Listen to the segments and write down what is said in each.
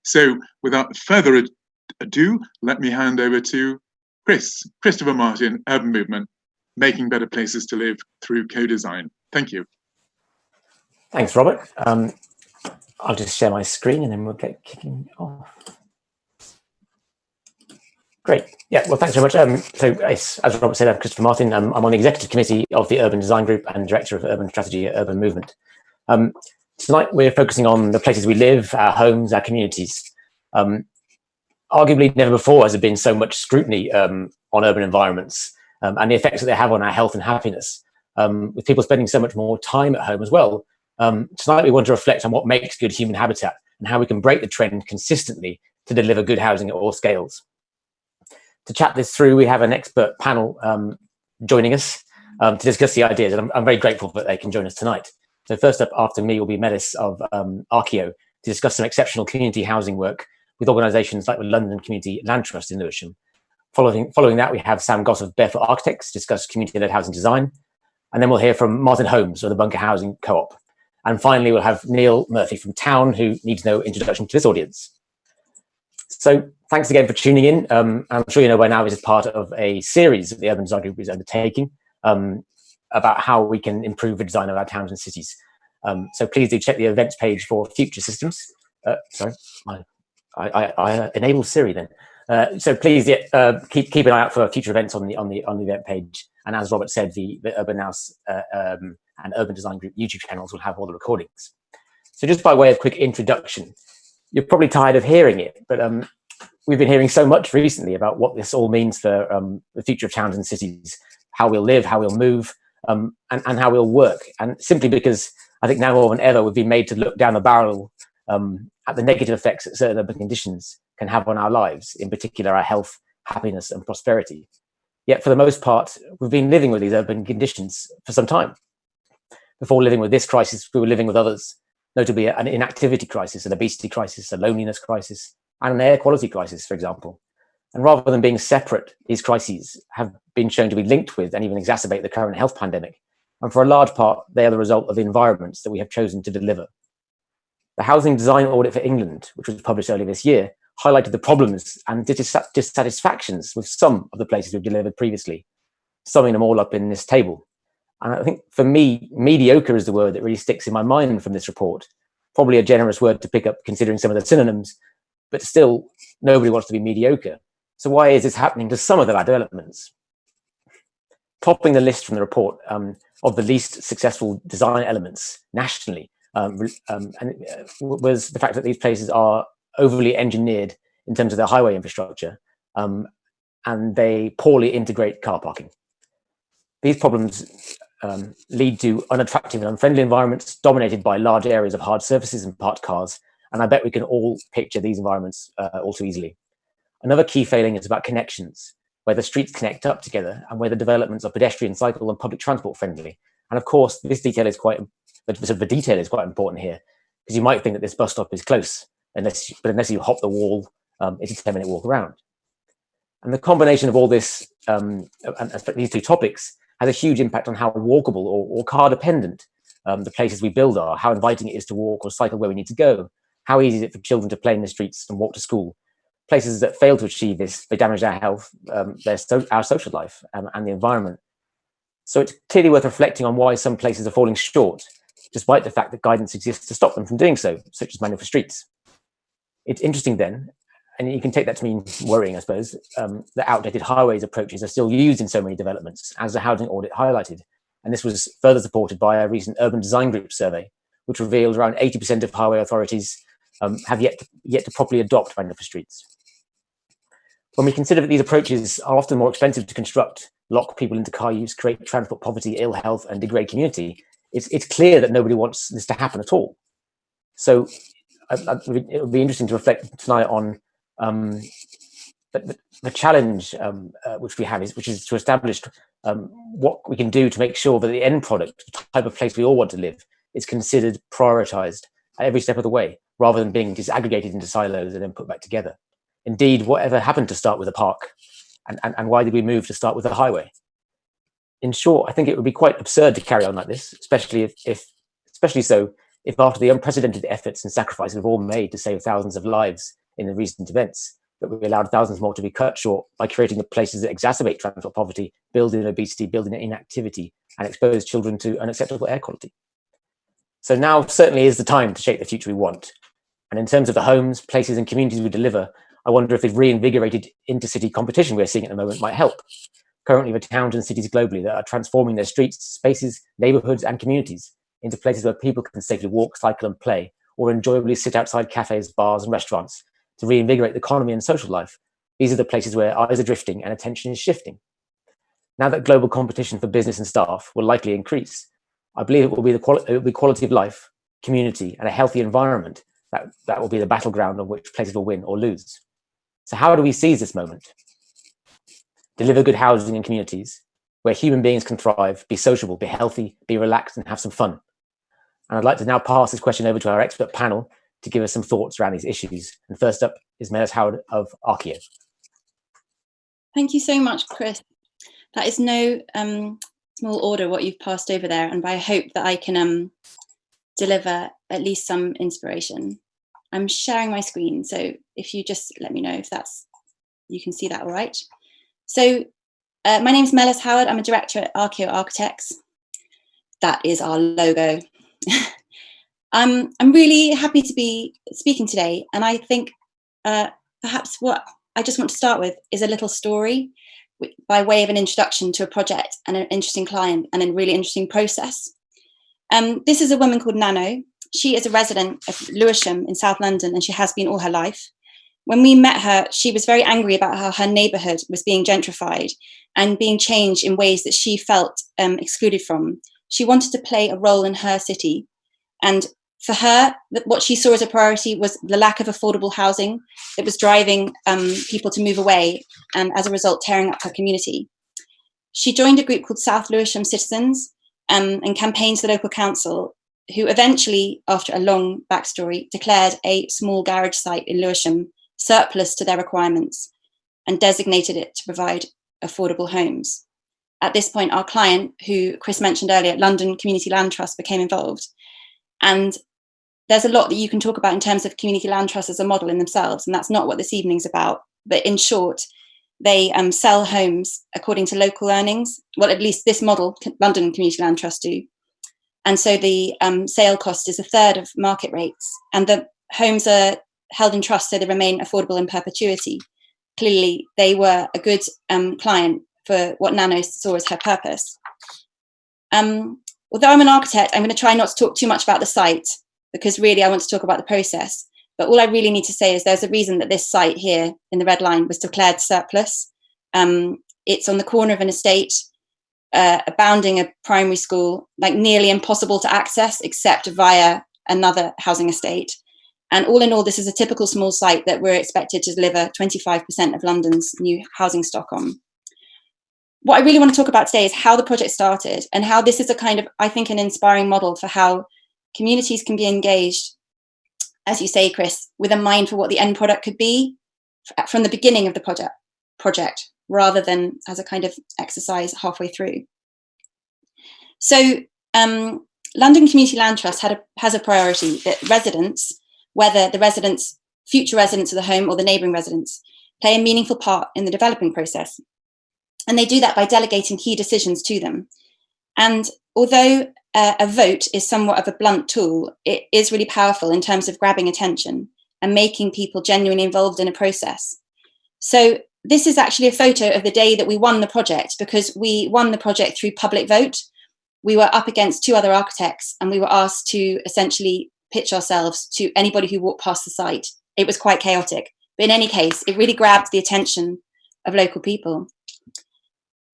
So without further ado, let me hand over to Christopher Martyn, Urban Movement, Making Better Places to Live Through Co-Design. Thank you. Thanks, Robert. I'll just share my screen and then we'll get kicking off. Great. Yeah, well, thanks very much. So as Robert said, I'm Christopher Martyn. I'm on the executive committee of the Urban Design Group and director of urban strategy at Urban Movement. Tonight, we're focusing on the places we live, our homes, our communities. Arguably, never before has there been so much scrutiny on urban environments and the effects that they have on our health and happiness, with people spending so much more time at home as well. Tonight, we want to reflect on what makes good human habitat and how we can break the trend consistently to deliver good housing at all scales. To chat this through, we have an expert panel joining us to discuss the ideas, and I'm very grateful that they can join us tonight. So first up after me will be Mellis of Archio to discuss some exceptional community housing work with organisations like the London Community Land Trust in Lewisham. Following that, we have Sam Goss of Barefoot Architects to discuss community-led housing design. And then we'll hear from Martyn Holmes of the Bunker Housing Co-op. And finally, we'll have Neil Murphy from Town, who needs no introduction to this audience. So thanks again for tuning in. I'm sure you know by now this is part of a series that the Urban Design Group is undertaking about how we can improve the design of our towns and cities. So please do check the events page for future systems. Sorry, I enabled Siri then. So please keep an eye out for future events on the event page. And as Robert said, the Urban House and Urban Design Group YouTube channels will have all the recordings. So just by way of quick introduction, you're probably tired of hearing it, but we've been hearing so much recently about what this all means for the future of towns and cities, how we'll live, how we'll move, and how we'll work. And simply because I think now more than ever, we've been made to look down the barrel at the negative effects that certain urban conditions can have on our lives, in particular our health, happiness, and prosperity. Yet for the most part, we've been living with these urban conditions for some time. Before living with this crisis, we were living with others, notably an inactivity crisis, an obesity crisis, a loneliness crisis, and an air quality crisis, for example. And rather than being separate, these crises have been shown to be linked with and even exacerbate the current health pandemic. And for a large part, they are the result of the environments that we have chosen to deliver. The Housing Design Audit for England, which was published earlier this year, highlighted the problems and dissatisfactions with some of the places we've delivered previously, summing them all up in this table. And I think for me, mediocre is the word that really sticks in my mind from this report. Probably a generous word to pick up considering some of the synonyms, but still nobody wants to be mediocre. So why is this happening to some of our developments? Topping the list from the report of the least successful design elements nationally was the fact that these places are overly engineered in terms of their highway infrastructure, and they poorly integrate car parking. These problems lead to unattractive and unfriendly environments dominated by large areas of hard surfaces and parked cars, and I bet we can all picture these environments all too easily. Another key failing is about connections, where the streets connect up together and where the developments are pedestrian, cycle, and public transport friendly. And of course, this detail is the detail is quite important here, because you might think that this bus stop is close, but unless you hop the wall, it's a 10-minute walk around. And the combination of all this, and these two topics, has a huge impact on how walkable or car dependent the places we build are, how inviting it is to walk or cycle where we need to go, how easy is it for children to play in the streets and walk to school. Places that fail to achieve this, they damage our health, our social life, and the environment. So it's clearly worth reflecting on why some places are falling short, despite the fact that guidance exists to stop them from doing so, such as manual for streets. It's interesting then, and you can take that to mean worrying, I suppose, that outdated highways approaches are still used in so many developments, as the housing audit highlighted. And this was further supported by a recent Urban Design Group survey, which revealed around 80% of highway authorities have yet to properly adopt manual for streets. When we consider that these approaches are often more expensive to construct, lock people into car use, create transport poverty, ill health, and degrade community, it's clear that nobody wants this to happen at all. So it would be interesting to reflect tonight on the challenge which we have, which is to establish what we can do to make sure that the end product, the type of place we all want to live, is considered, prioritized at every step of the way, rather than being disaggregated into silos and then put back together. Indeed, whatever happened to start with a park, and why did we move to start with a highway? In short, I think it would be quite absurd to carry on like this, especially if after the unprecedented efforts and sacrifices we've all made to save thousands of lives in the recent events, but we allowed thousands more to be cut short by creating the places that exacerbate transport poverty, build in obesity, build in inactivity, and expose children to unacceptable air quality. So now certainly is the time to shape the future we want. And in terms of the homes, places, and communities we deliver, I wonder if the reinvigorated intercity competition we're seeing at the moment might help. Currently, the towns and cities globally that are transforming their streets, spaces, neighborhoods, and communities into places where people can safely walk, cycle, and play, or enjoyably sit outside cafes, bars, and restaurants to reinvigorate the economy and social life. These are the places where eyes are drifting and attention is shifting. Now that global competition for business and staff will likely increase, I believe it will be quality of life, community, and a healthy environment that will be the battleground on which places will win or lose. So how do we seize this moment? Deliver good housing in communities where human beings can thrive, be sociable, be healthy, be relaxed, and have some fun. And I'd like to now pass this question over to our expert panel to give us some thoughts around these issues. And first up is Mellis Howard of Archio. Thank you so much, Chris. That is no small order what you've passed over there, and I hope that I can deliver at least some inspiration. I'm sharing my screen, so if you just let me know if you can see that all right. So my name is Mellis Howard. I'm a director at Archio Architects. That is our logo. I'm really happy to be speaking today, and I think perhaps what I just want to start with is a little story by way of an introduction to a project and an interesting client and a really interesting process. This is a woman called Nano. She is a resident of Lewisham in South London, and she has been all her life. When we met her, she was very angry about how her neighbourhood was being gentrified and being changed in ways that she felt excluded from. She wanted to play a role in her city, and for her, what she saw as a priority was the lack of affordable housing that was driving people to move away, and as a result, tearing up her community. She joined a group called South Lewisham Citizens and campaigned to the local council, who eventually, after a long backstory, declared a small garage site in Lewisham surplus to their requirements and designated it to provide affordable homes. At this point, our client, who Chris mentioned earlier, London Community Land Trust, became involved. And there's a lot that you can talk about in terms of community land trusts as a model in themselves, and that's not what this evening's about. But in short, they sell homes according to local earnings. Well, at least this model, London Community Land Trust do. And so the sale cost is a third of market rates, and the homes are held in trust so they remain affordable in perpetuity. Clearly, they were a good client for what Nano saw as her purpose. Although I'm an architect, I'm going to try not to talk too much about the site, because really I want to talk about the process. But all I really need to say is there's a reason that this site here in the red line was declared surplus. It's on the corner of an estate, abounding a primary school, like nearly impossible to access except via another housing estate. And all in all, this is a typical small site that we're expected to deliver 25% of London's new housing stock on. What I really want to talk about today is how the project started and how this is a kind of, I think, an inspiring model for how communities can be engaged, as you say, Chris, with a mind for what the end product could be from the beginning of the project, rather than as a kind of exercise halfway through. So London Community Land Trust has a priority that residents, whether the residents, future residents of the home or the neighbouring residents, play a meaningful part in the developing process. And they do that by delegating key decisions to them. And although a vote is somewhat of a blunt tool, it is really powerful in terms of grabbing attention and making people genuinely involved in a process. So this is actually a photo of the day that we won the project, because we won the project through public vote. We were up against two other architects, and we were asked to essentially pitch ourselves to anybody who walked past the site. It was quite chaotic, but in any case, it really grabbed the attention of local people.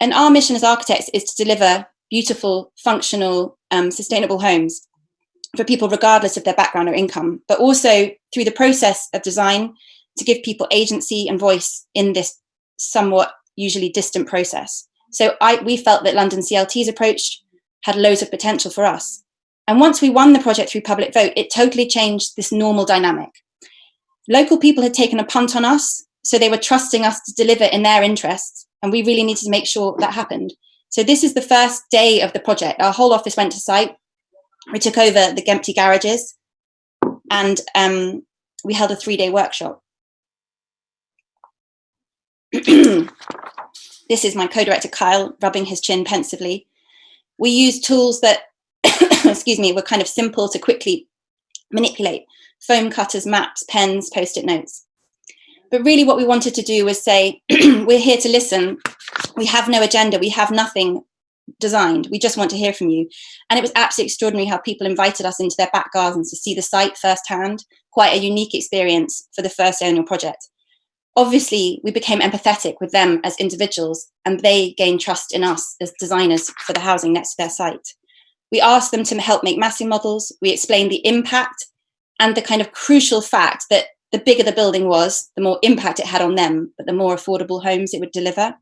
And our mission as architects is to deliver beautiful, functional, sustainable homes for people regardless of their background or income, but also through the process of design to give people agency and voice in this somewhat usually distant process. So we felt that London CLT's approach had loads of potential for us. And once we won the project through public vote, it totally changed this normal dynamic. Local people had taken a punt on us, so they were trusting us to deliver in their interests, and we really needed to make sure that happened. So this is the first day of the project. Our whole office went to site. We took over the empty garages, and we held a 3-day workshop. This is my co-director, Kyle, rubbing his chin pensively. We used tools that, excuse me, were kind of simple to quickly manipulate: foam cutters, maps, pens, post-it notes. But really what we wanted to do was say, we're here to listen. We have no agenda. We have nothing designed. We just want to hear from you. And it was absolutely extraordinary how people invited us into their back gardens to see the site firsthand. Quite a unique experience for the first annual project. Obviously, we became empathetic with them as individuals, and they gained trust in us as designers for the housing next to their site. We asked them to help make massing models. We explained the impact and the kind of crucial fact that the bigger the building was, the more impact it had on them, but the more affordable homes it would deliver.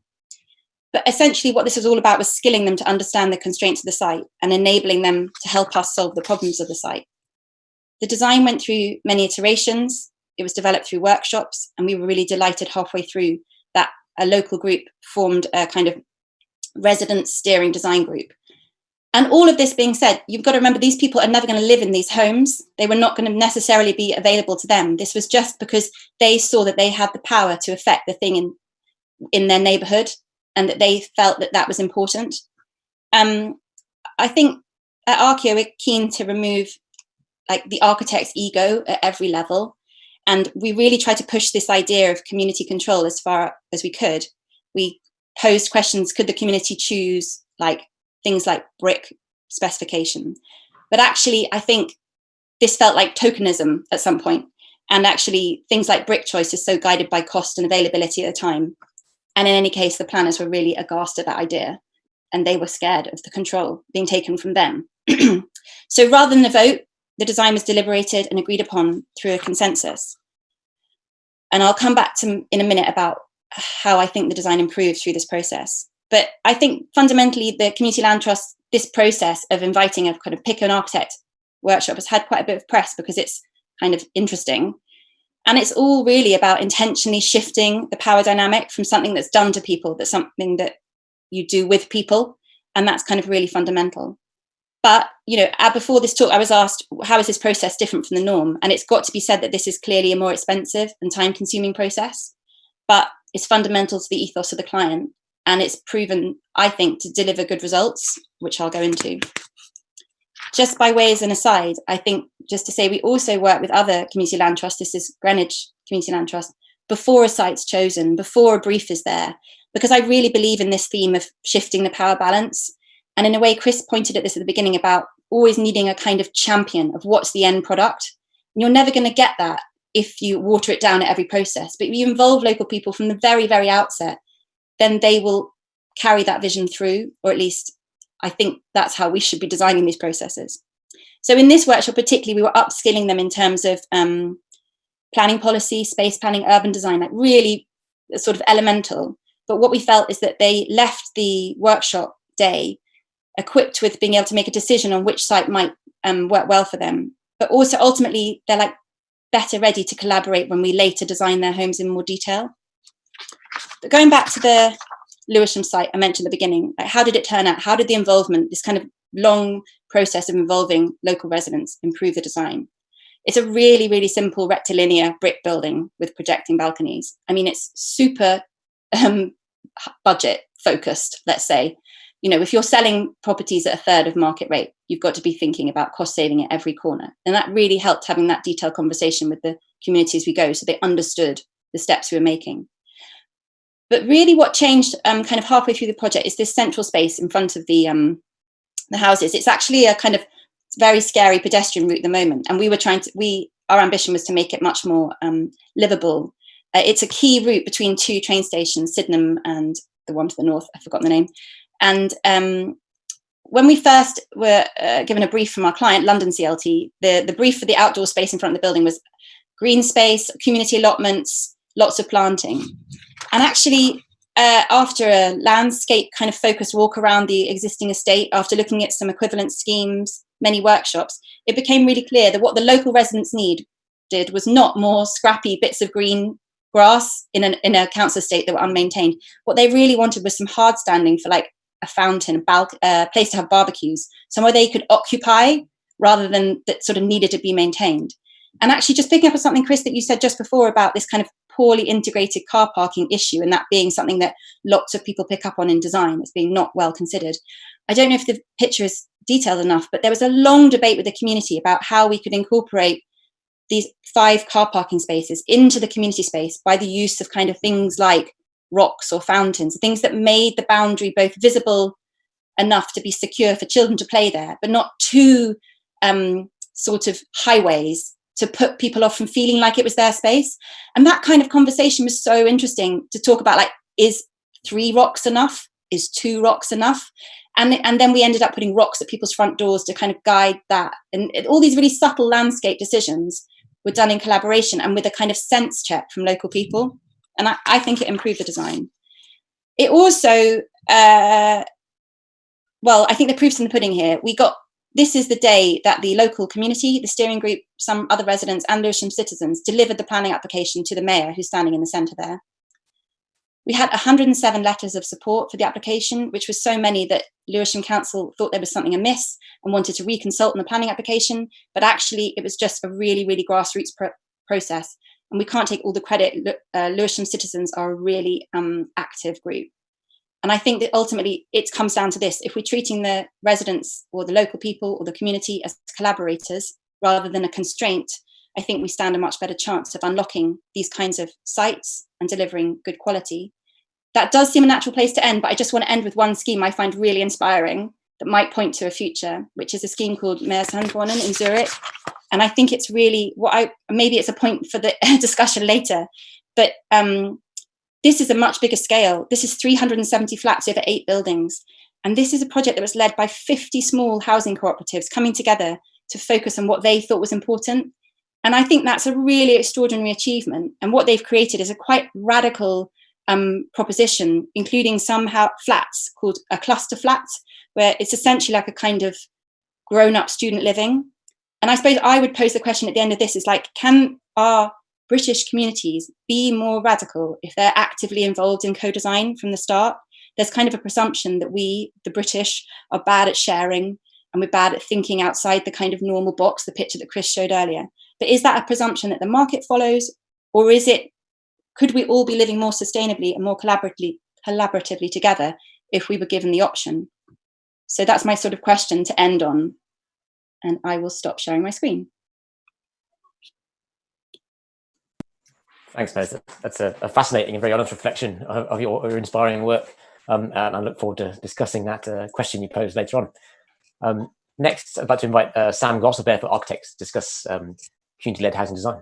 But essentially what this was all about was skilling them to understand the constraints of the site and enabling them to help us solve the problems of the site. The design went through many iterations. It was developed through workshops, and we were really delighted halfway through that a local group formed a kind of resident steering design group. And all of this being said, you've got to remember these people are never going to live in these homes. They were not going to necessarily be available to them. This was just because they saw that they had the power to affect the thing in their neighborhood, and that they felt that that was important. I think at Archio, we're keen to remove like the architect's ego at every level. And we really tried to push this idea of community control as far as we could. We posed questions: could the community choose like things like brick specification? But actually, I think this felt like tokenism at some point. And actually, things like brick choice is so guided by cost and availability at the time. And in any case, the planners were really aghast at that idea, and they were scared of the control being taken from them. So rather than a vote, the design was deliberated and agreed upon through a consensus. And I'll come back to in a minute about how I think the design improved through this process. But I think fundamentally the Community Land Trust, this process of inviting a kind of pick an architect workshop, has had quite a bit of press because it's kind of interesting. And it's all really about intentionally shifting the power dynamic from something that's done to people, that's something that you do with people. And that's kind of really fundamental. But, you know, before this talk, I was asked, how is this process different from the norm? And it's got to be said that this is clearly a more expensive and time-consuming process, but it's fundamental to the ethos of the client. And it's proven, I think, to deliver good results, which I'll go into. Just by way as an aside, I think just to say we also work with other community land trusts. This is Greenwich Community Land Trust, before a site's chosen, before a brief is there, because I really believe in this theme of shifting the power balance. And in a way, Chris pointed at this at the beginning about always needing a kind of champion of what's the end product. And you're never going to get that if you water it down at every process. But if you involve local people from the very, very outset, then they will carry that vision through, or at least I think that's how we should be designing these processes. So in this workshop particularly, we were upskilling them in terms of planning policy, space planning, urban design, like really sort of elemental. But what we felt is that they left the workshop day equipped with being able to make a decision on which site might work well for them. But also ultimately, they're like better ready to collaborate when we later design their homes in more detail. But going back to the Lewisham site I mentioned at the beginning, like how did it turn out? How did the involvement, this kind of long process of involving local residents, improve the design? It's a really, really simple rectilinear brick building with projecting balconies. I mean, it's super budget focused, let's say. You know, if you're selling properties at a third of market rate, you've got to be thinking about cost saving at every corner. And that really helped having that detailed conversation with the community as we go, so they understood the steps we were making. But really what changed kind of halfway through the project is this central space in front of the houses. It's actually a kind of very scary pedestrian route at the moment. And we were our ambition was to make it much more livable. It's a key route between two train stations, Sydenham and the one to the north, I've forgotten the name. And when we first were given a brief from our client, London CLT, the brief for the outdoor space in front of the building was green space, community allotments, lots of planting. And actually, after a landscape kind of focused walk around the existing estate, after looking at some equivalent schemes, many workshops, it became really clear that what the local residents needed was not more scrappy bits of green grass in a council estate that were unmaintained. What they really wanted was some hard standing for like a fountain, a place to have barbecues, somewhere they could occupy rather than that sort of needed to be maintained. And actually just picking up on something, Chris, that you said just before about this kind of poorly integrated car parking issue, and that being something that lots of people pick up on in design as being not well considered. I don't know if the picture is detailed enough, but there was a long debate with the community about how we could incorporate these 5 car parking spaces into the community space by the use of kind of things like rocks or fountains, things that made the boundary both visible enough to be secure for children to play there, but not too sort of highways to put people off from feeling like it was their space. And that kind of conversation was so interesting to talk about, like, is 3 rocks enough? Is 2 rocks enough? And then we ended up putting rocks at people's front doors to kind of guide that. And all these really subtle landscape decisions were done in collaboration and with a kind of sense check from local people. And I think it improved the design. It also, well, I think the proof's in the pudding here. This is the day that the local community, the steering group, some other residents and Lewisham citizens delivered the planning application to the mayor, who's standing in the centre there. We had 107 letters of support for the application, which was so many that Lewisham Council thought there was something amiss and wanted to reconsult on the planning application. But actually, it was just a really, really grassroots process. And we can't take all the credit. Lewisham citizens are a really active group. And I think that ultimately it comes down to this. If we're treating the residents or the local people or the community as collaborators rather than a constraint, I think we stand a much better chance of unlocking these kinds of sites and delivering good quality. That does seem a natural place to end, but I just want to end with one scheme I find really inspiring that might point to a future, which is a scheme called Meershandwonen in Zurich. And I think it's really maybe it's a point for the discussion later, but this is a much bigger scale. This is 370 flats over 8 buildings. And this is a project that was led by 50 small housing cooperatives coming together to focus on what they thought was important. And I think that's a really extraordinary achievement. And what they've created is a quite radical proposition, including some flats called a cluster flat, where it's essentially like a kind of grown-up student living. And I suppose I would pose the question at the end of this is, like, can our British communities be more radical if they're actively involved in co-design from the start? There's kind of a presumption that we, the British, are bad at sharing and we're bad at thinking outside the kind of normal box, the picture that Chris showed earlier. But is that a presumption that the market follows? Or could we all be living more sustainably and more collaboratively together if we were given the option? So that's my sort of question to end on. And I will stop sharing my screen. Thanks, Mellis. That's a fascinating and very honest reflection of your inspiring work. And I look forward to discussing that question you posed later on. Next, I'd like to invite Sam Goss of Barefoot Architects to discuss community-led housing design.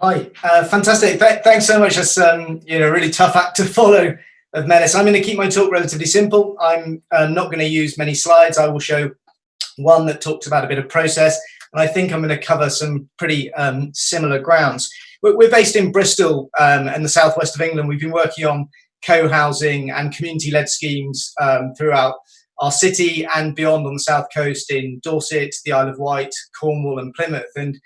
Hi, fantastic. Thanks so much. That's a really tough act to follow of Mellis. I'm going to keep my talk relatively simple. I'm not going to use many slides. I will show one that talks about a bit of process, and I think I'm going to cover some pretty similar grounds. We're based in Bristol and the southwest of England. We've been working on co-housing and community-led schemes throughout our city and beyond on the south coast in Dorset, the Isle of Wight, Cornwall and Plymouth. And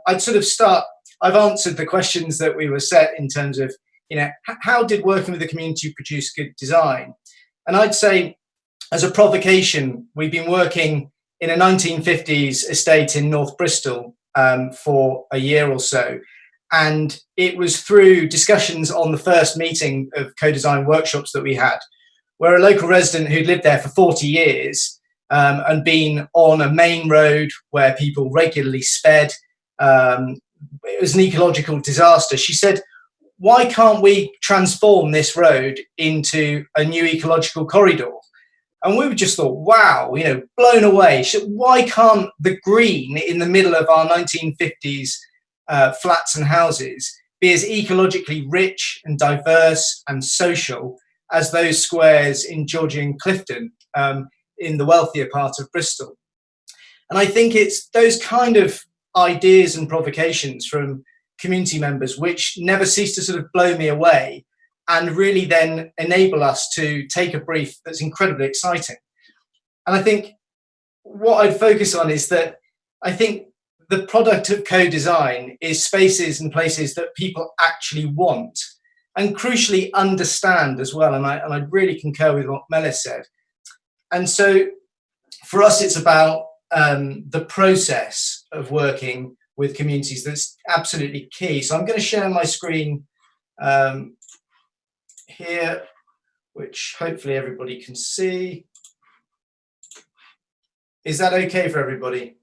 I'd sort of start, I've answered the questions that we were set in terms of, how did working with the community produce good design? And I'd say, as a provocation, we've been working in a 1950s estate in North Bristol for a year or so. And it was through discussions on the first meeting of co-design workshops that we had, where a local resident who'd lived there for 40 years and been on a main road where people regularly sped, it was an ecological disaster. She said, why can't we transform this road into a new ecological corridor? And we just thought, wow, blown away. Why can't the green in the middle of our 1950s flats and houses be as ecologically rich and diverse and social as those squares in Georgian Clifton in the wealthier part of Bristol? And I think it's those kind of ideas and provocations from community members which never cease to sort of blow me away and really then enable us to take a brief that's incredibly exciting. And I think what I'd focus on is that I think the product of co-design is spaces and places that people actually want and crucially understand as well. And I really concur with what Mellis said. And so for us, it's about the process of working with communities that's absolutely key. So I'm going to share my screen here, which hopefully everybody can see. Is that okay for everybody?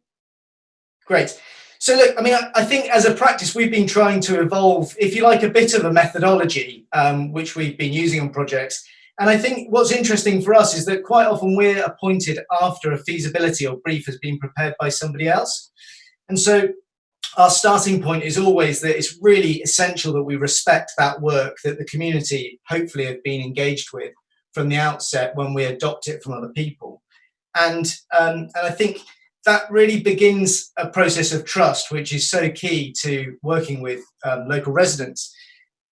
Great. So look, I mean, I think as a practice, we've been trying to evolve, if you like, a bit of a methodology, which we've been using on projects. And I think what's interesting for us is that quite often we're appointed after a feasibility or brief has been prepared by somebody else. And so our starting point is always that it's really essential that we respect that work that the community hopefully have been engaged with from the outset when we adopt it from other people. And I think that really begins a process of trust, which is so key to working with local residents.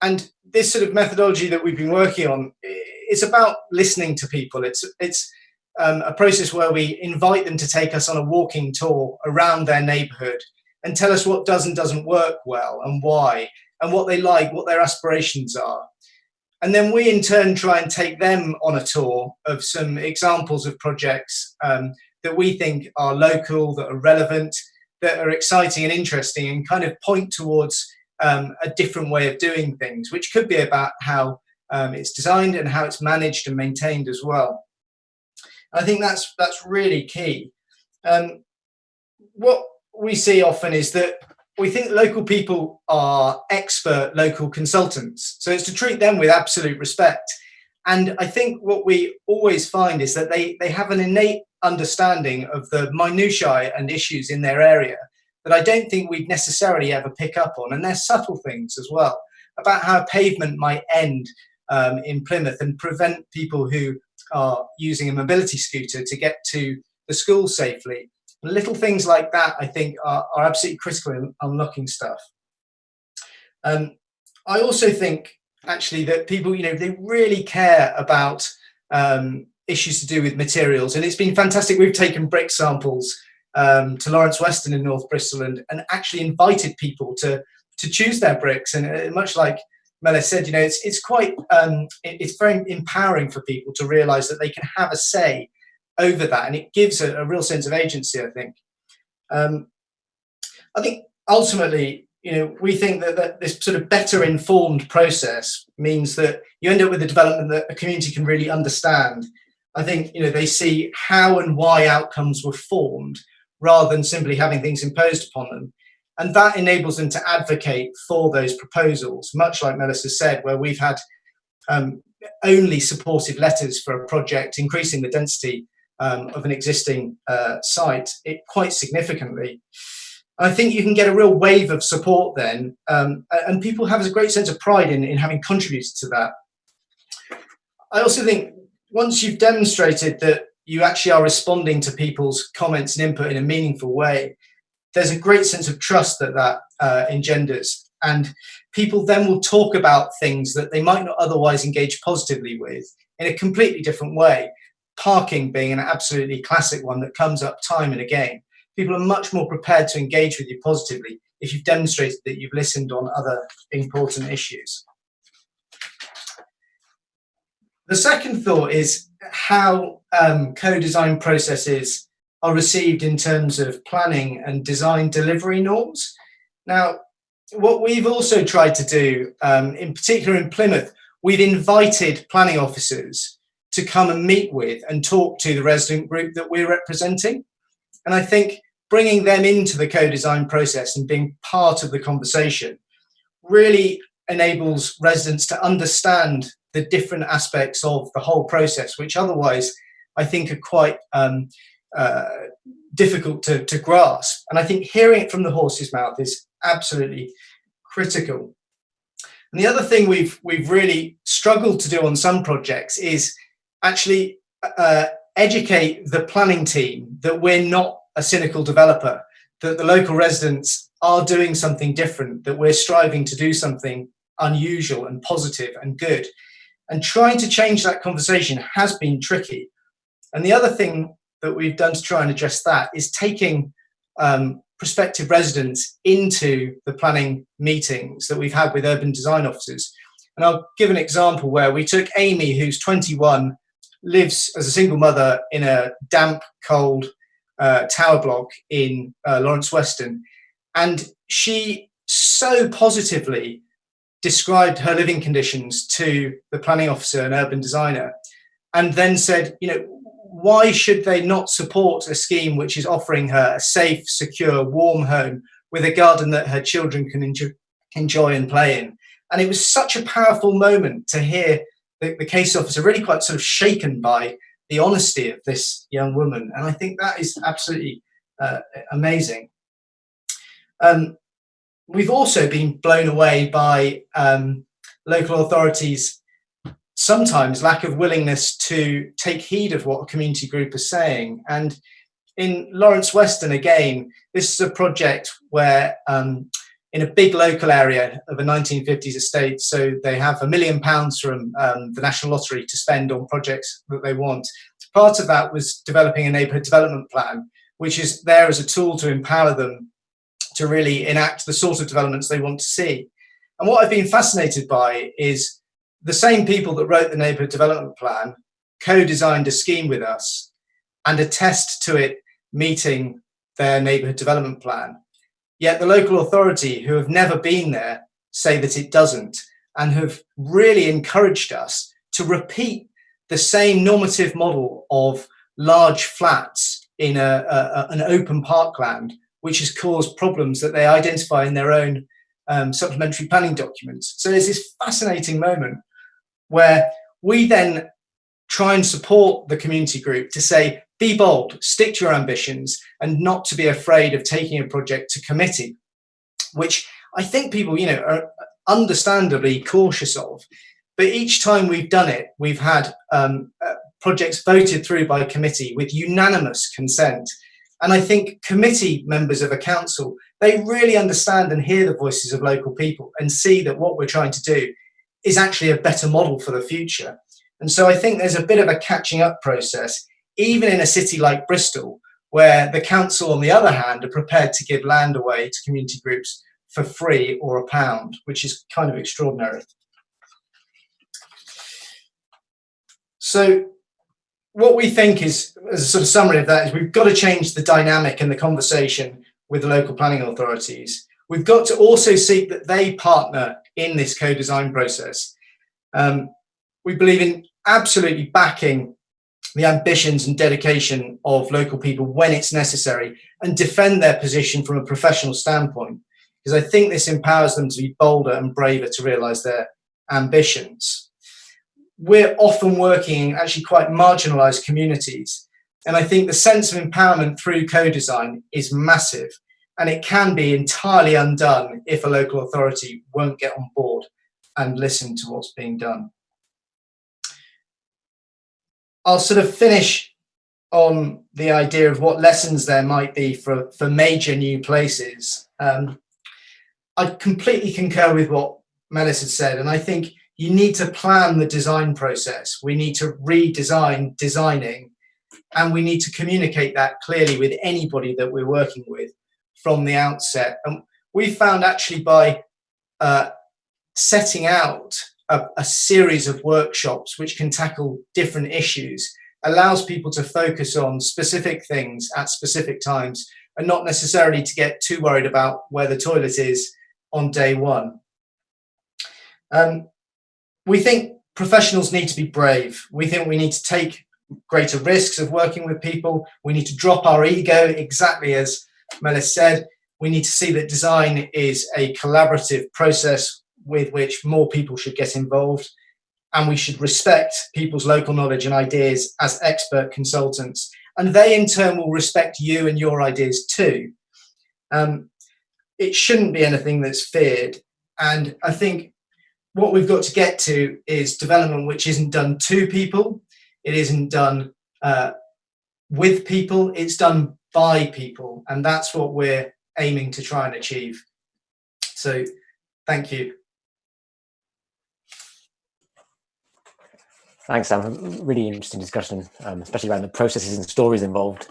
And this sort of methodology that we've been working on, it's about listening to people. It's a process where we invite them to take us on a walking tour around their neighbourhood and tell us what does and doesn't work well and why, and what they like, what their aspirations are. And then we in turn try and take them on a tour of some examples of projects that we think are local, that are relevant, that are exciting and interesting, and kind of point towards a different way of doing things, which could be about how it's designed and how it's managed and maintained as well. I think that's really key. What we see often is that we think local people are expert local consultants, so it's to treat them with absolute respect. And I think what we always find is that they have an innate understanding of the minutiae and issues in their area that I don't think we'd necessarily ever pick up on. And there's subtle things as well about how pavement might end in Plymouth and prevent people who are using a mobility scooter to get to the school safely. Little things like that, I think, are absolutely critical in unlocking stuff. I also think, actually, that people, they really care about issues to do with materials. And it's been fantastic. We've taken brick samples to Lawrence Weston in North Bristol and actually invited people to choose their bricks. And much like Mellis said, it's quite, it's very empowering for people to realise that they can have a say over that, and it gives a real sense of agency, I think. I think ultimately, we think that this sort of better informed process means that you end up with a development that a community can really understand. I think, they see how and why outcomes were formed rather than simply having things imposed upon them. And that enables them to advocate for those proposals, much like Mellis has said, where we've had only supportive letters for a project, increasing the density of an existing site quite significantly. I think you can get a real wave of support then, and people have a great sense of pride in having contributed to that. I also think once you've demonstrated that you actually are responding to people's comments and input in a meaningful way, there's a great sense of trust that engenders, and people then will talk about things that they might not otherwise engage positively with in a completely different way. Parking being an absolutely classic one that comes up time and again. People are much more prepared to engage with you positively if you've demonstrated that you've listened on other important issues. The second thought is how co-design processes are received in terms of planning and design delivery norms. Now, what we've also tried to do, in particular in Plymouth, we've invited planning officers to come and meet with and talk to the resident group that we're representing. And I think bringing them into the co-design process and being part of the conversation really enables residents to understand the different aspects of the whole process, which otherwise I think are quite difficult to grasp. And I think hearing it from the horse's mouth is absolutely critical. And the other thing we've really struggled to do on some projects is actually educate the planning team that we're not a cynical developer, that the local residents are doing something different, that we're striving to do something unusual and positive and good. And trying to change that conversation has been tricky. And the other thing that we've done to try and address that is taking prospective residents into the planning meetings that we've had with urban design officers. And I'll give an example where we took Amy, who's 21, lives as a single mother in a damp, cold tower block in Lawrence Weston. And she so positively described her living conditions to the planning officer and urban designer, and then said, why should they not support a scheme which is offering her a safe, secure, warm home with a garden that her children can enjoy and play in? And it was such a powerful moment to hear the case officer really quite sort of shaken by the honesty of this young woman. And I think that is absolutely amazing. We've also been blown away by local authorities' sometimes lack of willingness to take heed of what a community group is saying. And in Lawrence Weston, again, this is a project where in a big local area of a 1950s estate, so they have £1 million from the National Lottery to spend on projects that they want. Part of that was developing a neighbourhood development plan, which is there as a tool to empower them to really enact the sort of developments they want to see. And what I've been fascinated by is the same people that wrote the neighbourhood development plan co-designed a scheme with us and attest to it meeting their neighbourhood development plan. Yet the local authority, who have never been there, say that it doesn't, and have really encouraged us to repeat the same normative model of large flats in an open parkland, which has caused problems that they identify in their own supplementary planning documents. So there's this fascinating moment where we then try and support the community group to say, be bold, stick to your ambitions, and not to be afraid of taking a project to committee, which I think people, are understandably cautious of. But each time we've done it, we've had projects voted through by committee with unanimous consent. And I think committee members of a council, they really understand and hear the voices of local people and see that what we're trying to do is actually a better model for the future. And so I think there's a bit of a catching up process, even in a city like Bristol, where the council, on the other hand, are prepared to give land away to community groups for free or £1, which is kind of extraordinary. So what we think is, as a sort of summary of that, is we've got to change the dynamic and the conversation with the local planning authorities. We've got to also seek that they partner in this co-design process. We believe in absolutely backing the ambitions and dedication of local people when it's necessary and defend their position from a professional standpoint, because I think this empowers them to be bolder and braver to realise their ambitions. We're often working in actually quite marginalised communities, and I think the sense of empowerment through co-design is massive, and it can be entirely undone if a local authority won't get on board and listen to what's being done. I'll sort of finish on the idea of what lessons there might be for major new places. I completely concur with what Mellis has said, and I think you need to plan the design process. We need to redesign designing, and we need to communicate that clearly with anybody that we're working with from the outset. And we found actually by setting out a series of workshops which can tackle different issues allows people to focus on specific things at specific times and not necessarily to get too worried about where the toilet is on day one. We think professionals need to be brave. We think we need to take greater risks of working with people. We need to drop our ego, exactly as Mellis said. We need to see that design is a collaborative process with which more people should get involved, and we should respect people's local knowledge and ideas as expert consultants, and they in turn will respect you and your ideas too. It shouldn't be anything that's feared, and I think what we've got to get to is development which isn't done to people, it isn't done with people, it's done by people, and that's what we're aiming to try and achieve. So thank you. Thanks, Sam. Really interesting discussion, especially around the processes and stories involved.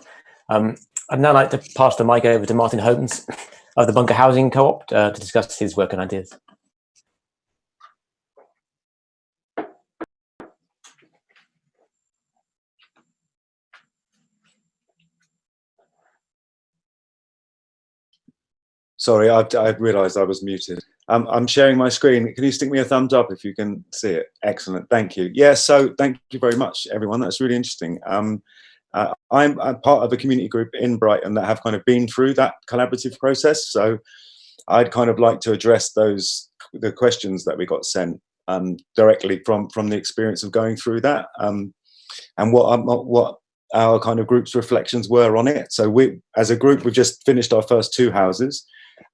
I'd now like to pass the mic over to Martyn Holmes of the Bunker Housing Co-op to discuss his work and ideas. Sorry, I've realised I was muted. I'm sharing my screen. Can you stick me a thumbs up if you can see it? Excellent, thank you. Yeah, so thank you very much, everyone. That's really interesting. I'm part of a community group in Brighton that have kind of been through that collaborative process. So I'd kind of like to address the questions that we got sent directly from the experience of going through that, and what our kind of group's reflections were on it. So we, as a group, we've just finished our first 2 houses,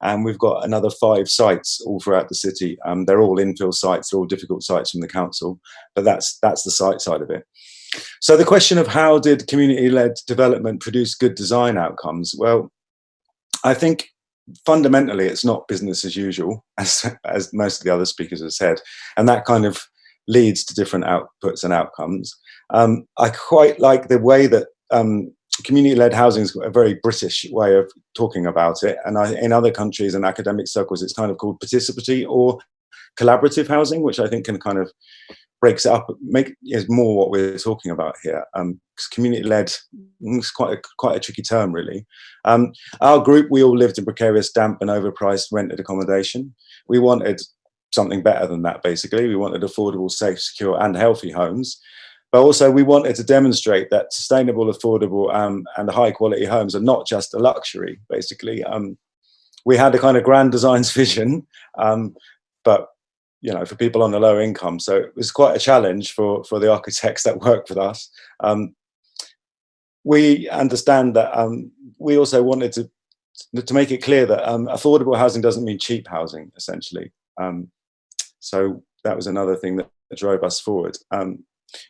and we've got another 5 sites all throughout the city. They're all infill sites, they're all difficult sites from the council, but that's the site side of it. So the question of how did community-led development produce good design outcomes? Well, I think fundamentally it's not business as usual, as most of the other speakers have said, and that kind of leads to different outputs and outcomes. I quite like the way that community-led housing is a very British way of talking about it, and in other countries and academic circles it's kind of called participatory or collaborative housing, which I think can kind of breaks it up, is more what we're talking about here. Community-led is quite a tricky term, really. Our group, we all lived in precarious, damp and overpriced rented accommodation. We wanted something better than that, basically. We wanted affordable, safe, secure and healthy homes. But also we wanted to demonstrate that sustainable, affordable and high quality homes are not just a luxury, basically. We had a kind of grand designs vision, but you know, for people on a low income. So it was quite a challenge for the architects that worked with us. We understand that we also wanted to make it clear that affordable housing doesn't mean cheap housing, essentially. So that was another thing that drove us forward.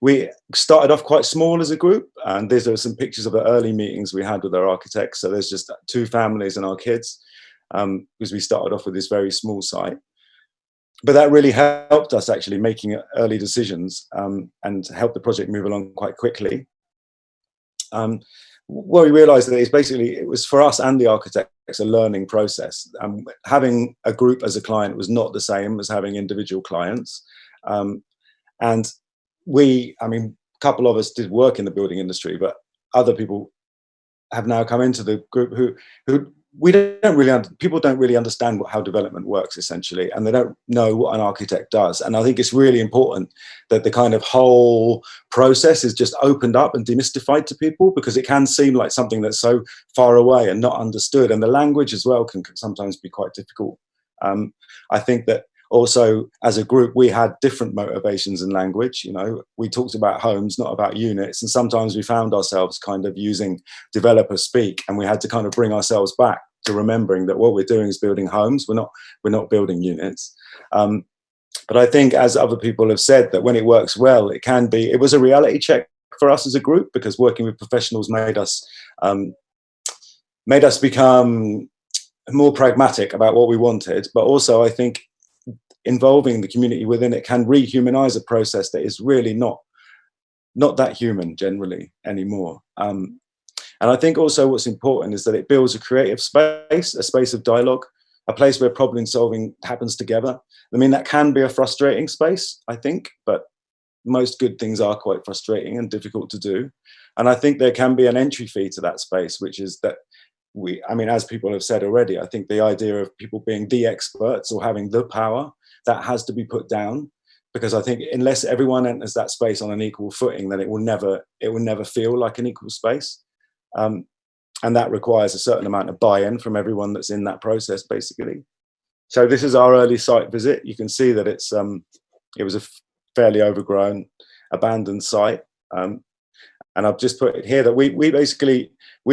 We started off quite small as a group, and these are some pictures of the early meetings we had with our architects. So there's just 2 families and our kids, because we started off with this very small site. But that really helped us actually making early decisions and helped the project move along quite quickly. What we realized that is basically it was for us and the architects a learning process. Having a group as a client was not the same as having individual clients. And I mean, a couple of us did work in the building industry, but other people have now come into the group who people don't really understand how development works, essentially, and they don't know what an architect does. And I think it's really important that the kind of whole process is just opened up and demystified to people, because it can seem like something that's so far away and not understood. And the language as well can sometimes be quite difficult. I think that also as a group we had different motivations in language. You know, we talked about homes, not about units, and sometimes we found ourselves kind of using developer speak, and we had to kind of bring ourselves back to remembering that what we're doing is building homes, we're not building units. But I think, as other people have said, that when it works well, it was a reality check for us as a group, because working with professionals made us become more pragmatic about what we wanted. But also I think involving the community within it can rehumanize a process that is really not that human generally anymore. And I think also what's important is that it builds a creative space, a space of dialogue, a place where problem solving happens together. I mean, that can be a frustrating space, I think, but most good things are quite frustrating and difficult to do. And I think there can be an entry fee to that space, which is that I mean, as people have said already, I think the idea of people being the experts or having the power, that has to be put down, because I think unless everyone enters that space on an equal footing, then it will never feel like an equal space. And that requires a certain amount of buy-in from everyone that's in that process, basically. So this is our early site visit. You can see that it was a fairly overgrown, abandoned site. And I've just put it here that we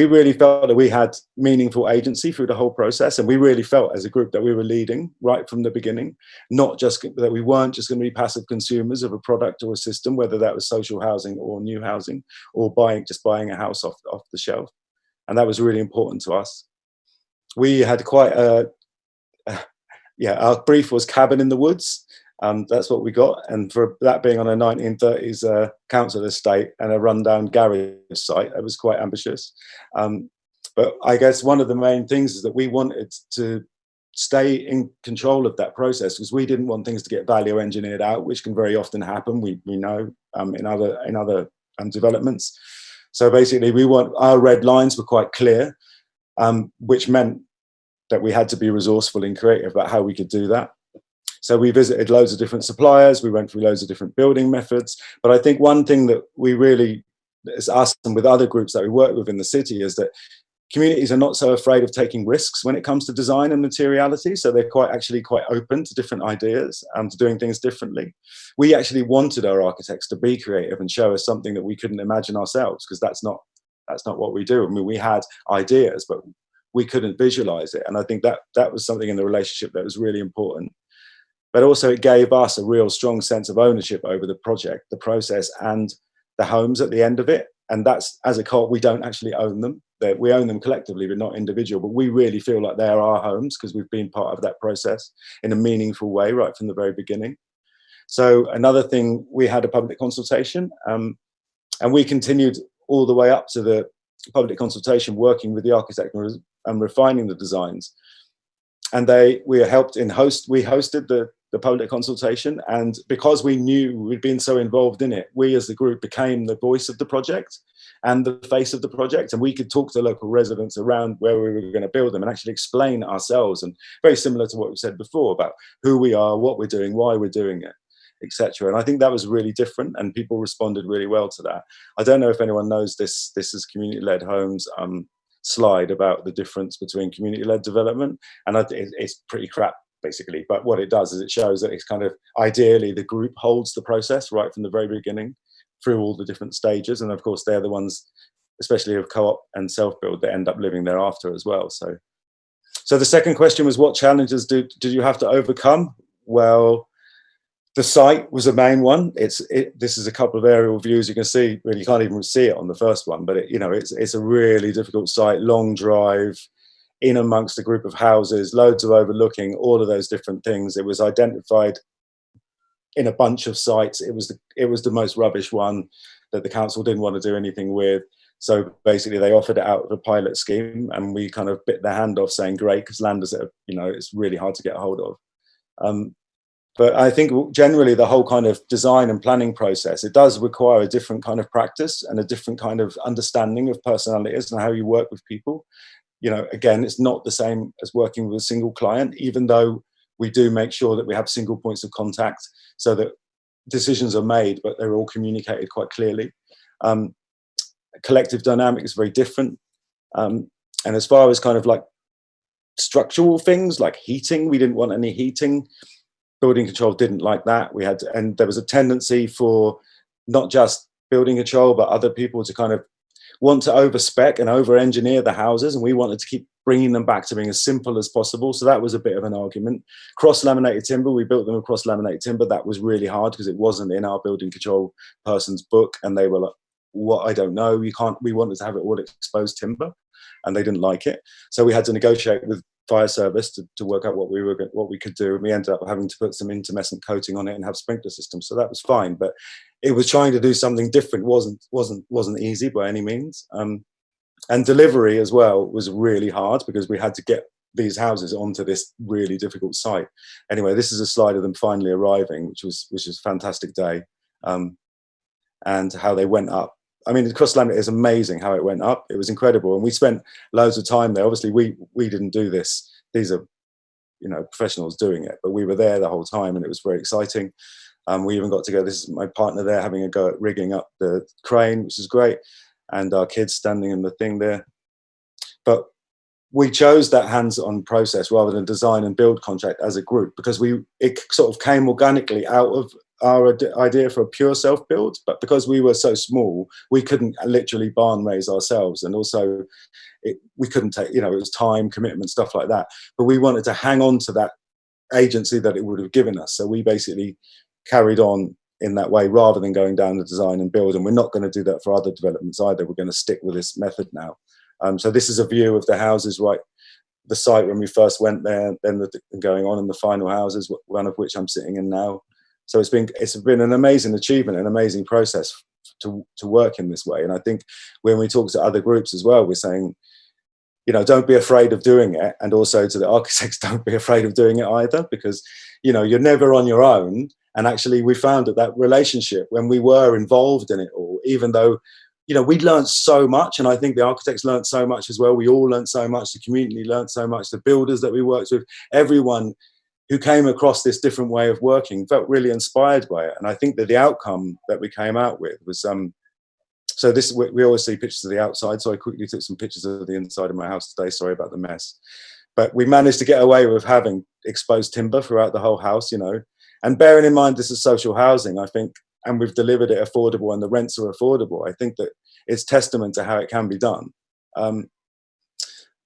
really felt that we had meaningful agency through the whole process, and we really felt as a group that we were leading right from the beginning, not just that we weren't just going to be passive consumers of a product or a system, whether that was social housing or new housing or just buying a house off the shelf. And that was really important to us. We had quite our brief was cabin in the woods. That's what we got, and for that being on a 1930s council estate and a rundown garage site, it was quite ambitious. But I guess one of the main things is that we wanted to stay in control of that process, because we didn't want things to get value engineered out, which can very often happen. We know in other developments. So basically, our red lines were quite clear, which meant that we had to be resourceful and creative about how we could do that. So we visited loads of different suppliers, we went through loads of different building methods. But I think one thing that we really, as us and with other groups that we work with in the city, is that communities are not so afraid of taking risks when it comes to design and materiality. So they're actually quite open to different ideas and to doing things differently. We actually wanted our architects to be creative and show us something that we couldn't imagine ourselves, because that's not what we do. I mean, we had ideas, but we couldn't visualize it. And I think that was something in the relationship that was really important. But also it gave us a real strong sense of ownership over the project, the process, and the homes at the end of it. And that's, as a co-op, we don't actually own them. We own them collectively, but not individual. But we really feel like they're our homes because we've been part of that process in a meaningful way right from the very beginning. So another thing, we had a public consultation, and we continued all the way up to the public consultation, working with the architect and refining the designs. And we hosted the public consultation, and because we knew we'd been so involved in it, we as the group became the voice of the project and the face of the project, and we could talk to local residents around where we were going to build them and actually explain ourselves, and very similar to what we said before about who we are, what we're doing, why we're doing it, etc. And I think that was really different, and people responded really well to that. I don't know if anyone knows this is community-led homes slide about the difference between community-led development, and it's pretty crap basically, but what it does is it shows that it's kind of ideally the group holds the process right from the very beginning through all the different stages, and of course they're the ones, especially of co-op and self-build, that end up living thereafter as well. So the second question was, what challenges did you have to overcome? Well, the site was a main one. This is a couple of aerial views you can see. Really, you can't even see it on the first one, but it's a really difficult site, long drive, in amongst a group of houses, loads of overlooking, all of those different things. It was identified in a bunch of sites. It was the most rubbish one that the council didn't want to do anything with. So basically they offered it out of a pilot scheme, and we kind of bit their hand off saying, great, because land is, it's really hard to get a hold of. But I think generally the whole kind of design and planning process, it does require a different kind of practice and a different kind of understanding of personalities and how you work with people. Again, it's not the same as working with a single client, even though we do make sure that we have single points of contact so that decisions are made, but they're all communicated quite clearly. Collective dynamic is very different. And as far as kind of like structural things like heating, we didn't want any heating. Building control didn't like that. And there was a tendency for not just building control, but other people to kind of want to over-spec and over-engineer the houses, and we wanted to keep bringing them back to being as simple as possible. So that was a bit of an argument. Cross-laminated timber, we built them with cross-laminated timber. That was really hard because it wasn't in our building control person's book, and they were like, what, I don't know, we wanted to have it all exposed timber, and they didn't like it. So we had to negotiate with fire service to work out what we could do, and we ended up having to put some intermescent coating on it and have sprinkler systems. So that was fine, but it was trying to do something different wasn't easy by any means. And delivery as well was really hard because we had to get these houses onto this really difficult site. Anyway, this is a slide of them finally arriving, which was a fantastic day, and how they went up. I mean, the cross-laminate is amazing how it went up. It was incredible. And we spent loads of time there. Obviously, we didn't do this. These are, professionals doing it. But we were there the whole time, and it was very exciting. We even got to go, this is my partner there, having a go at rigging up the crane, which is great. And our kids standing in the thing there. But we chose that hands-on process rather than design and build contract as a group because it sort of came organically out of our idea for a pure self-build, but because we were so small, we couldn't literally barn raise ourselves, and also we couldn't take, it was time, commitment, stuff like that. But we wanted to hang on to that agency that it would have given us, so we basically carried on in that way rather than going down the design and build. And we're not going to do that for other developments either. We're going to stick with this method now. So this is a view of the houses, right? The site when we first went there, then going on in the final houses, one of which I'm sitting in now. So it's been an amazing achievement, an amazing process to work in this way. And I think when we talk to other groups as well, we're saying, don't be afraid of doing it. And also to the architects, don't be afraid of doing it either, because, you're never on your own. And actually we found that relationship, when we were involved in it all, even though we learned so much, and I think the architects learned so much as well. We all learned so much. The community learned so much. The builders that we worked with, everyone who came across this different way of working felt really inspired by it. And I think that the outcome that we came out with was so this, we always see pictures of the outside, so I quickly took some pictures of the inside of my house today. Sorry about the mess. But we managed to get away with having exposed timber throughout the whole house, and bearing in mind this is social housing, I think, and we've delivered it affordable and the rents are affordable. I think that it's testament to how it can be done.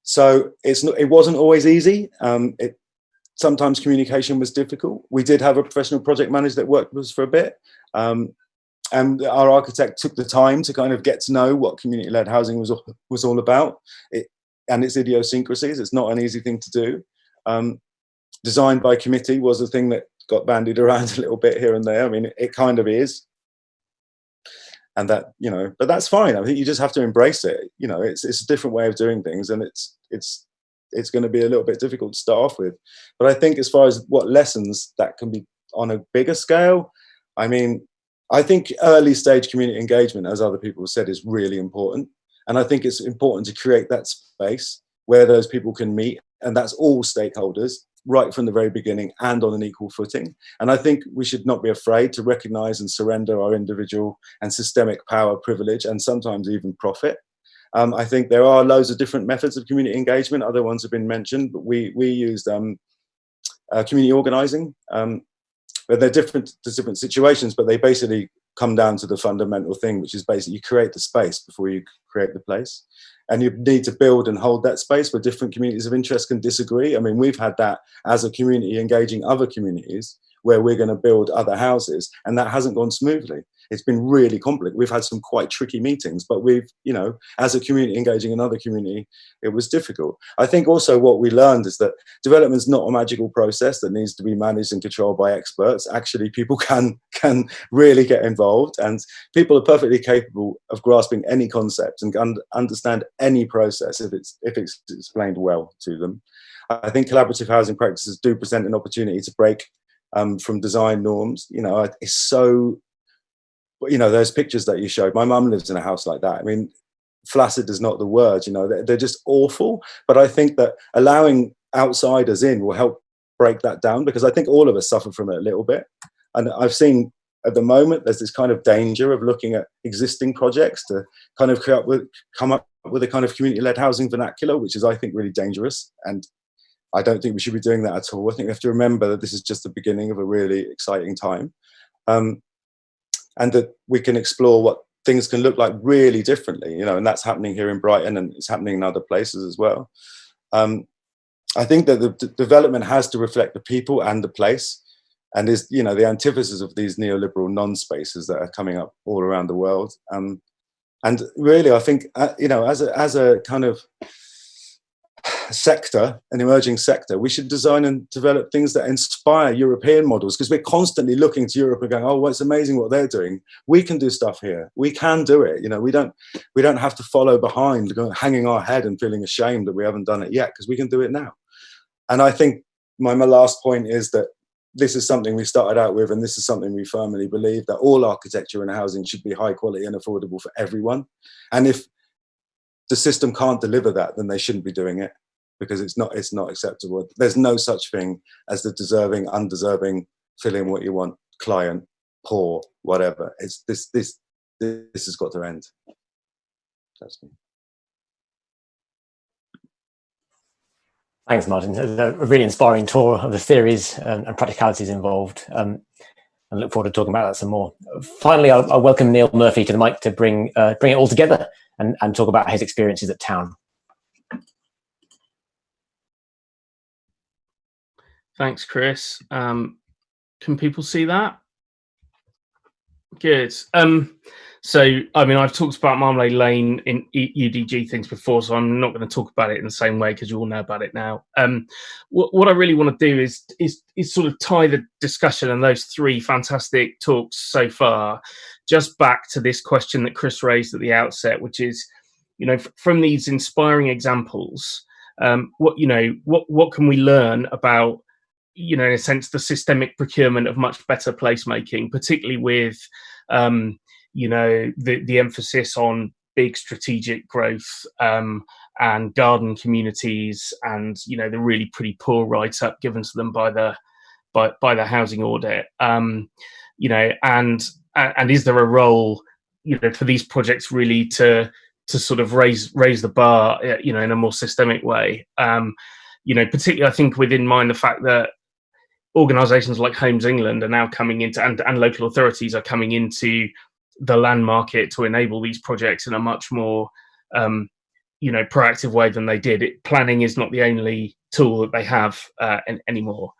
So it wasn't always easy. Sometimes communication was difficult. We did have a professional project manager that worked with us for a bit. And our architect took the time to kind of get to know what community-led housing was all about, and its idiosyncrasies. It's not an easy thing to do. Design by committee was a thing that got bandied around a little bit here and there. I mean, it kind of is. And that, but that's fine. I think you just have to embrace it. It's a different way of doing things, and it's going to be a little bit difficult to start off with. But I think as far as what lessons that can be on a bigger scale, I mean, I think early stage community engagement, as other people have said, is really important. And I think it's important to create that space where those people can meet, and that's all stakeholders right from the very beginning and on an equal footing. And I think we should not be afraid to recognize and surrender our individual and systemic power, privilege, and sometimes even profit. I think there are loads of different methods of community engagement. Other ones have been mentioned, but we used community organizing. But they're different to different situations, but they basically come down to the fundamental thing, which is basically you create the space before you create the place. And you need to build and hold that space where different communities of interest can disagree. I mean, we've had that as a community engaging other communities where we're going to build other houses, and that hasn't gone smoothly. It's been really complicated. We've had some quite tricky meetings, but we've, as a community engaging another community, it was difficult. I think also what we learned is that development is not a magical process that needs to be managed and controlled by experts. Actually, people can really get involved, and people are perfectly capable of grasping any concept and understand any process if it's explained well to them. I think collaborative housing practices do present an opportunity to break from design norms. It's so, those pictures that you showed, my mum lives in a house like that. I mean, flaccid is not the word, they're just awful. But I think that allowing outsiders in will help break that down, because I think all of us suffer from it a little bit. And I've seen at the moment, there's this kind of danger of looking at existing projects to kind of come up with a kind of community-led housing vernacular, which is, I think, really dangerous. And I don't think we should be doing that at all. I think we have to remember that this is just the beginning of a really exciting time. And that we can explore what things can look like really differently, and that's happening here in Brighton, and it's happening in other places as well. I think that the development has to reflect the people and the place, and is, the antithesis of these neoliberal non-spaces that are coming up all around the world. And really, I think, as a kind of sector, an emerging sector, we should design and develop things that inspire European models, because we're constantly looking to Europe and going, oh, well, it's amazing what they're doing. We can do stuff here. We can do it. We don't have to follow behind, hanging our head and feeling ashamed that we haven't done it yet, because we can do it now. And I think my last point is that this is something we started out with, and this is something we firmly believe, that all architecture and housing should be high quality and affordable for everyone. And if the system can't deliver that, then they shouldn't be doing it, because it's not acceptable. There's no such thing as the deserving, undeserving, fill in what you want, client, poor, whatever. It's this has got to end. That's me. Thanks, Martyn. A really inspiring tour of the theories and practicalities involved. And look forward to talking about that some more. Finally, I'll welcome Neil Murphy to the mic to bring it all together and talk about his experiences at Town. Thanks, Chris. Can people see that? Good. So, I mean, I've talked about Marmalade Lane in UDG things before, so I'm not going to talk about it in the same way, because you all know about it now. What I really want to do is sort of tie the discussion and those three fantastic talks so far just back to this question that Chris raised at the outset, which is, from these inspiring examples, what can we learn about, in a sense, the systemic procurement of much better placemaking, particularly with the emphasis on big strategic growth, and garden communities, and the really pretty poor write-up given to them by the housing audit, and is there a role for these projects really to sort of raise the bar in a more systemic way, particularly I think within mind the fact that organisations like Holmes England are now coming into, and local authorities are coming into the land market to enable these projects in a much more proactive way than they did. Planning is not the only tool that they have anymore.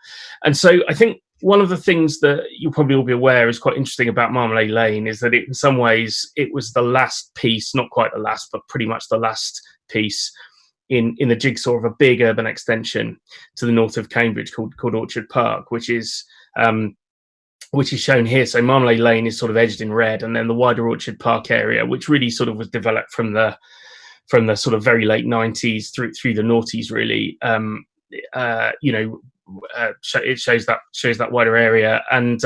And so I think one of the things that you'll probably all be aware is quite interesting about Marmalade Lane is that in some ways it was the last piece, not quite the last, but pretty much the last piece in the jigsaw of a big urban extension to the north of Cambridge called Orchard Park, which is shown here. So Marmalade Lane is sort of edged in red, and then the wider Orchard Park area, which really sort of was developed from the sort of very late 90s through the noughties, really. It shows that wider area, and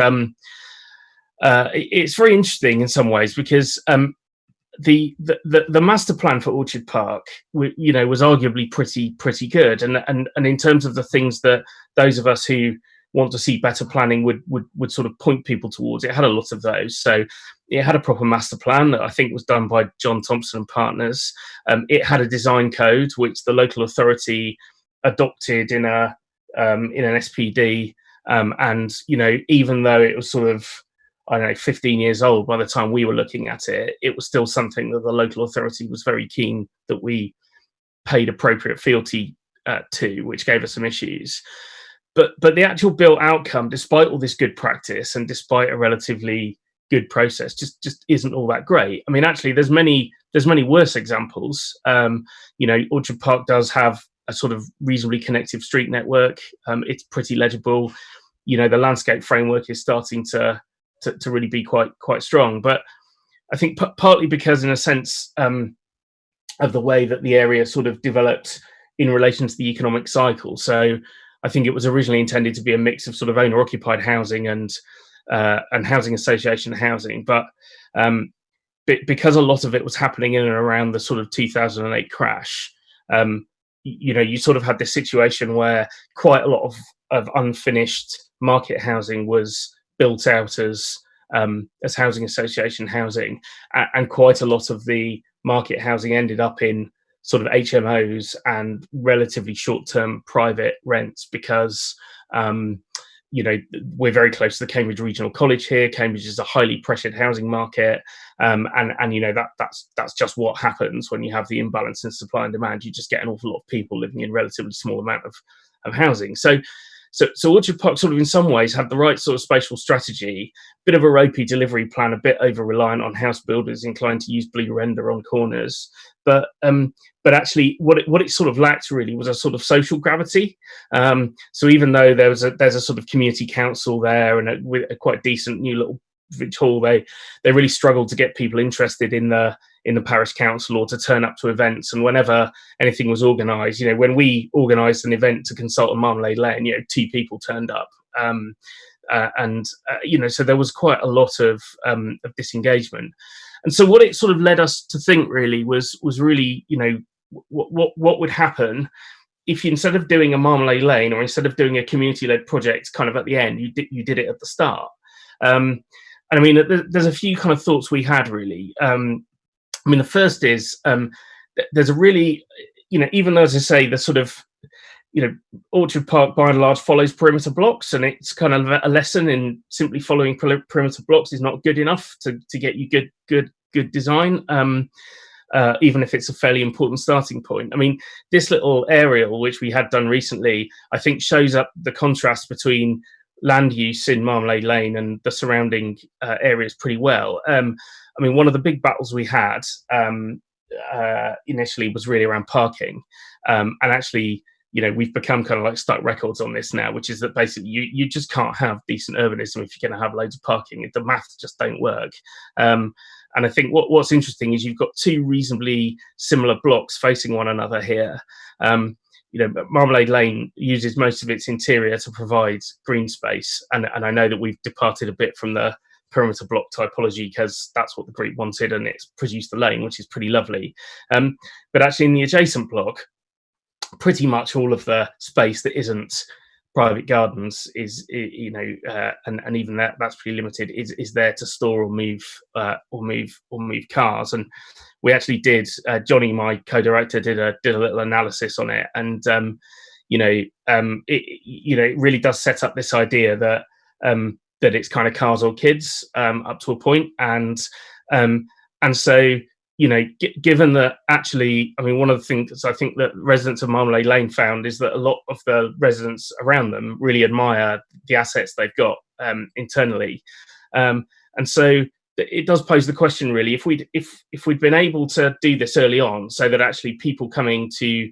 it's very interesting in some ways because the master plan for Orchard Park, was arguably pretty good, and in terms of the things that those of us who want to see better planning would sort of point people towards, it had a lot of those. So it had a proper master plan that I think was done by John Thompson and partners. It had a design code which the local authority adopted in an SPD, and even though it was sort of 15 years old by the time we were looking at it, it was still something that the local authority was very keen that we paid appropriate fealty to, which gave us some issues. But the actual built outcome, despite all this good practice and despite a relatively good process, just isn't all that great. I mean, actually, there's many worse examples. Orchard Park does have a sort of reasonably connective street network. It's pretty legible. The landscape framework is starting to really be quite strong. But I think partly because, in a sense, of the way that the area sort of developed in relation to the economic cycle. So I think it was originally intended to be a mix of sort of owner-occupied housing and housing association housing, but because a lot of it was happening in and around the sort of 2008 crash, you sort of had this situation where quite a lot of unfinished market housing was built out as housing association housing, and quite a lot of the market housing ended up in sort of HMOs and relatively short-term private rents because, we're very close to the Cambridge Regional College here. Cambridge is a highly pressured housing market. And that's just what happens when you have the imbalance in supply and demand. You just get an awful lot of people living in relatively small amount of housing. So Orchard Park sort of in some ways had the right sort of spatial strategy, bit of a ropey delivery plan, a bit over-reliant on house builders inclined to use blue render on corners. But actually what it sort of lacked really was a sort of social gravity. So even though there's a sort of community council there and with a quite decent new little village hall, they really struggled to get people interested in the parish council or to turn up to events. And whenever anything was organised, when we organised an event to consult on Marmalade Lane, 2 people turned up. So there was quite a lot of disengagement. And so what it sort of led us to think really was really, what would happen if you, instead of doing a Marmalade Lane or instead of doing a community-led project kind of at the end, you did it at the start. And I mean, there's a few kind of thoughts we had really. The first is there's a really, even though, as I say, the sort of, Orchard Park by and large follows perimeter blocks, and it's kind of a lesson in simply following perimeter blocks is not good enough to get you good design, even if it's a fairly important starting point. I mean, this little aerial, which we had done recently, I think shows up the contrast between land use in Marmalade Lane and the surrounding areas pretty well. One of the big battles we had initially was really around parking, and actually, we've become kind of like stuck records on this now, which is that basically you just can't have decent urbanism if you're going to have loads of parking. The maths just don't work. And I think what's interesting is you've got 2 reasonably similar blocks facing one another here. Marmalade Lane uses most of its interior to provide green space, and I know that we've departed a bit from the perimeter block typology because that's what the group wanted, and it's produced the lane, which is pretty lovely. But actually in the adjacent block, pretty much all of the space that isn't private gardens is, and even that's pretty limited, is there to store or move cars. And we actually did, Johnny, my co-director, did a little analysis on it, and it really does set up this idea that that it's kind of cars or kids up to a point, and so given that actually, I mean, one of the things I think that residents of Marmalade Lane found is that a lot of the residents around them really admire the assets they've got internally, and so it does pose the question, really, if we'd been able to do this early on, so that actually people coming to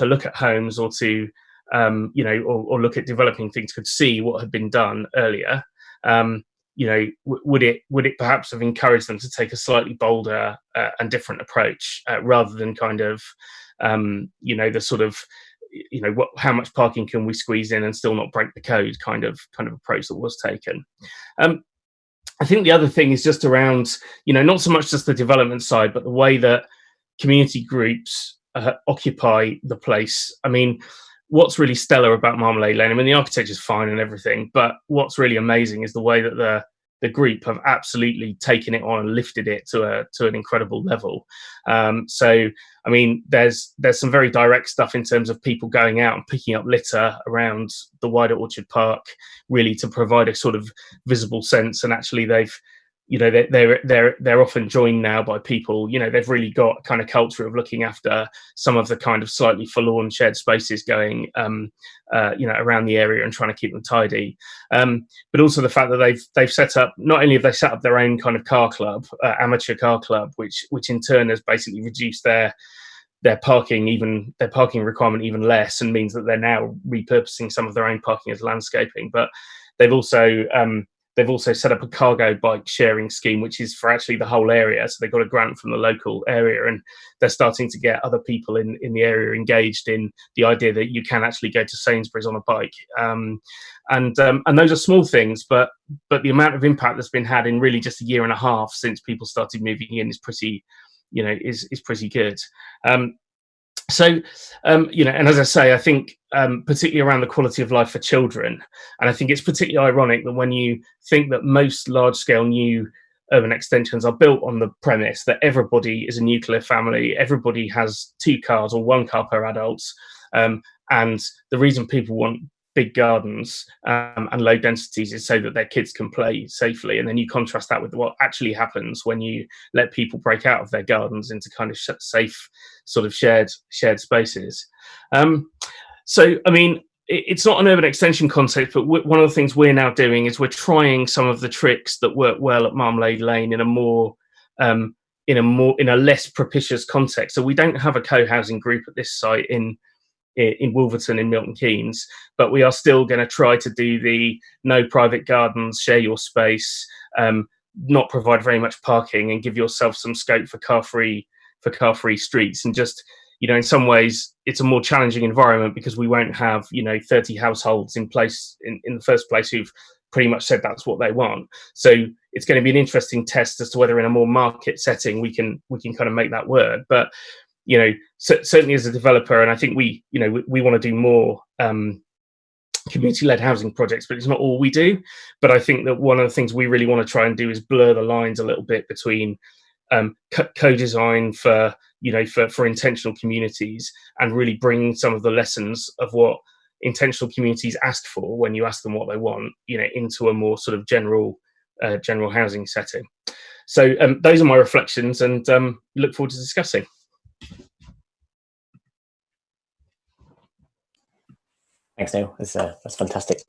look at homes or to or look at developing things could see what had been done earlier. Would it perhaps have encouraged them to take a slightly bolder and different approach, rather than kind of the sort of how much parking can we squeeze in and still not break the code kind of approach that was taken. I think the other thing is just around not so much just the development side, but the way that community groups occupy the place. I mean, what's really stellar about Marmalade Lane, I mean, the architecture is fine and everything, but what's really amazing is the way that the group have absolutely taken it on and lifted it to an incredible level. So, I mean, there's some very direct stuff in terms of people going out and picking up litter around the wider Orchard Park, really to provide a sort of visible sense. And actually, they're often joined now by people. They've really got a kind of culture of looking after some of the kind of slightly forlorn shared spaces going around the area and trying to keep them tidy. But also the fact that they've set up, not only have they set up their own kind of car club, amateur car club, which in turn has basically reduced their parking requirement even less, and means that they're now repurposing some of their own parking as landscaping. But they've also set up a cargo bike sharing scheme, which is for actually the whole area. So they got a grant from the local area, and they're starting to get other people in the area engaged in the idea that you can actually go to Sainsbury's on a bike. And those are small things, but the amount of impact that's been had in really just a year and a half since people started moving in is pretty, is pretty good. And as I say, I think particularly around the quality of life for children, and I think it's particularly ironic that when you think that most large-scale new urban extensions are built on the premise that everybody is a nuclear family, everybody has 2 cars or 1 car per adult, and the reason people want big gardens and low densities is so that their kids can play safely. And then you contrast that with what actually happens when you let people break out of their gardens into kind of safe sort of shared spaces. So, I mean, it's not an urban extension concept, but one of the things we're now doing is we're trying some of the tricks that work well at Marmalade Lane in a less propitious context. So we don't have a co-housing group at this site in Wolverton in Milton Keynes, but we are still going to try to do the no private gardens, share your space, not provide very much parking, and give yourself some scope for car-free streets. And just, in some ways it's a more challenging environment because we won't have 30 households in place in the first place who've pretty much said that's what they want. So it's going to be an interesting test as to whether in a more market setting we can kind of make that work. But certainly as a developer, and I think we want to do more community-led housing projects, but it's not all we do. But I think that one of the things we really want to try and do is blur the lines a little bit between co-design for intentional communities, and really bring some of the lessons of what intentional communities ask for when you ask them what they want, into a more sort of general housing setting. So those are my reflections, and look forward to discussing. Thanks, Neil. That's fantastic.